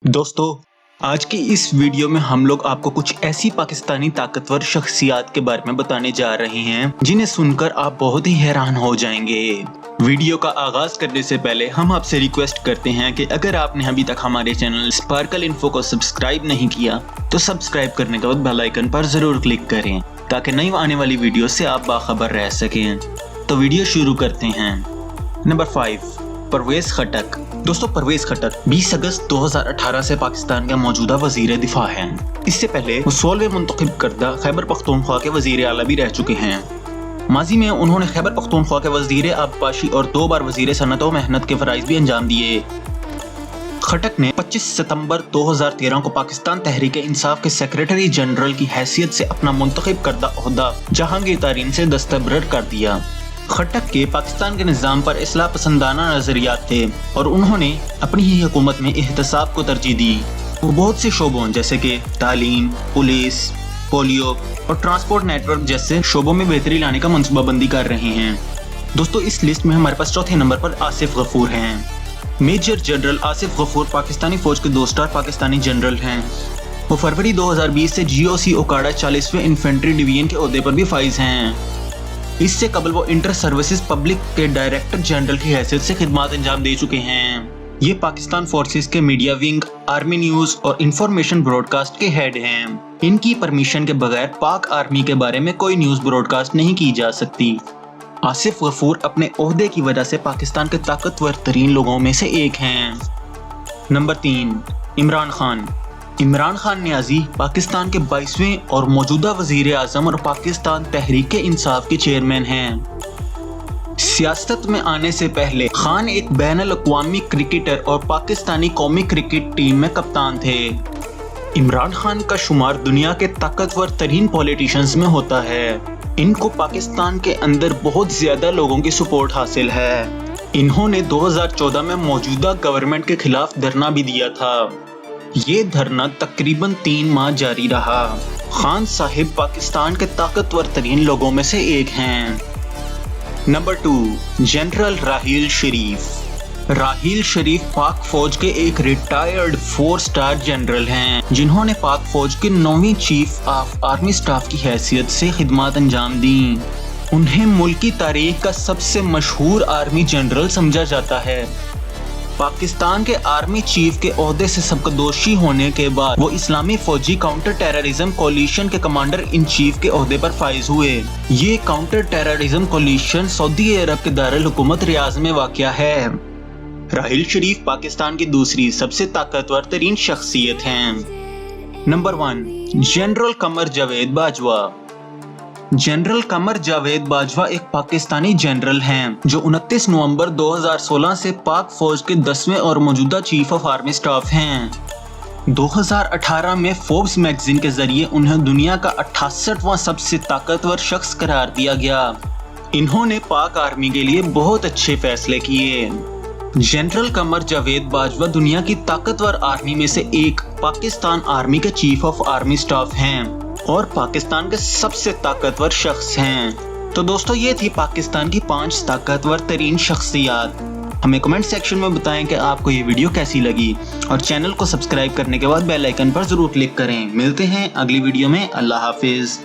दोस्तों, आज की इस वीडियो में हम लोग आपको कुछ ऐसी पाकिस्तानी ताकतवर शख्सियत के बारे में बताने जा रहे हैं जिन्हें सुनकर आप बहुत ही हैरान हो जाएंगे। वीडियो का आगाज करने से पहले हम आपसे रिक्वेस्ट करते हैं कि अगर आपने अभी तक हमारे चैनल स्पार्कल इन्फो को सब्सक्राइब नहीं किया तो सब्सक्राइब करने के बाद बेल आइकन पर जरूर क्लिक करें ताकि नई आने वाली वीडियो से आप बाखबर रह सकें। तो वीडियो शुरू करते हैं। नंबर 5, परवेज खटक। दोस्तों, परवेज खटक 20 अगस्त 2018 से पाकिस्तान के मौजूदा वजीर दिफा हैं। इससे पहले वो 16वें मुंतखब करदा खैबर पख्तूनख्वा के वजीर आला भी रह चुके हैं। माजी में उन्होंने खैबर पख्तूनख्वा के वजीर आबपाशी और 2 बार वजीर सनत व मेहनत के फराइज भी अंजाम दिए। खटक ने 25 सितंबर 2013 को पाकिस्तान तहरीक इंसाफ के सेक्रेटरी जनरल की हैसियत से अपना मुंतखब करदा ओहदा जहांगीर तारीन से दस्तबरद कर दिया। खटक के पाकिस्तान के निज़ाम पर इस्लाह पसंदाना नजरियात थे और उन्होंने अपनी ही हुकूमत में एहतसाब को तरजीह दी। वो बहुत से शोबों जैसे कि तालीम, पुलिस, पोलियो और ट्रांसपोर्ट नेटवर्क जैसे शोबों में बेहतरी लाने का मनसूबाबंदी कर रहे हैं। दोस्तों, इस लिस्ट में हमारे पास चौथे नंबर पर आसिफ गफूर हैं। मेजर जनरल आसिफ गफूर पाकिस्तानी फौज के 2 स्टार पाकिस्तानी जनरल हैं। वो फरवरी 2020 से GOC ओकाड़ा 40वें इन्फेंट्री डिवीजन के ओहदे पर भी फाइज हैं। इससे कबल वो इंटर सर्विसेज पब्लिक के डायरेक्टर जनरल की हैसियत से खिदमत अंजाम दे चुके हैं। ये पाकिस्तान फोर्सेस के मीडिया विंग, आर्मी न्यूज और इंफॉर्मेशन ब्रॉडकास्ट के हेड हैं। इनकी परमिशन के बगैर पाक आर्मी के बारे में कोई न्यूज ब्रॉडकास्ट नहीं की जा सकती। आसिफ गफूर अपने ओहदे की वजह से पाकिस्तान के ताकतवर तरीन लोगों में से एक हैं। नंबर 3, इमरान खान। इमरान खान न्याजी पाकिस्तान के 22वें और मौजूदा वजीर आजम और पाकिस्तान तहरीक इंसाफ के चेयरमैन हैं। सियासत में आने से पहले खान एक बैनुल-अक़वामी क्रिकेटर और पाकिस्तानी कौमी क्रिकेट टीम में कप्तान थे। इमरान खान का शुमार दुनिया के ताकतवर तरीन पॉलिटिशियंस में होता है। इनको पाकिस्तान के अंदर बहुत ज्यादा लोगों की सपोर्ट हासिल है। इन्होंने 2014 में मौजूदा गवर्नमेंट के खिलाफ धरना भी दिया था। ये धरना तकरीबन 3 माह जारी रहा। खान साहिब पाकिस्तान के ताकतवर तरीन लोगों में से एक हैं। नंबर 2, जनरल राहील शरीफ। राहील शरीफ पाक फौज के एक रिटायर्ड 4 स्टार जनरल हैं जिन्होंने पाक फौज के 9वीं चीफ ऑफ आर्मी स्टाफ की हैसियत से खिदमत अंजाम दी। उन्हें मुल्क की तारीख का सबसे मशहूर आर्मी जनरल समझा जाता है। पाकिस्तान के आर्मी चीफ के ओहदे से सबकदोशी होने के बाद वो इस्लामी फौजी काउंटर टेररिज्म कोलिशन के कमांडर इन चीफ के ओहदे पर फाइज हुए। ये काउंटर टेररिज्म कोलिशन सऊदी अरब के दारुल हुकूमत रियाज में वाक़या है। राहील शरीफ पाकिस्तान की दूसरी सबसे ताकतवर तरीन शख्सियत हैं। Number 1, general Qamar Javed Bajwa. General Qamar Javed Bajwa एक पाकिस्तानी जनरल हैं जो 29 नवंबर 2016 से पाक फौज के 10वें और मौजूदा चीफ ऑफ आर्मी स्टाफ हैं। 2018 में फोर्ब्स मैगजीन के जरिए उन्हें दुनिया का 68वां सबसे ताकतवर शख्स करार दिया गया। इन्होंने पाक आर्मी के लिए बहुत अच्छे फैसले किए। जनरल कमर जावेद बाजवा दुनिया की ताकतवर आर्मी में से एक पाकिस्तान आर्मी के चीफ ऑफ आर्मी स्टाफ हैं और पाकिस्तान के सबसे ताकतवर शख्स हैं। तो दोस्तों, ये थी पाकिस्तान की 5 ताकतवर तरीन शख्सियत। हमें कमेंट सेक्शन में बताएं कि आपको ये वीडियो कैसी लगी और चैनल को सब्सक्राइब करने के बाद बेल आइकन पर जरूर क्लिक करें। मिलते हैं अगली वीडियो में। अल्लाह हाफिज।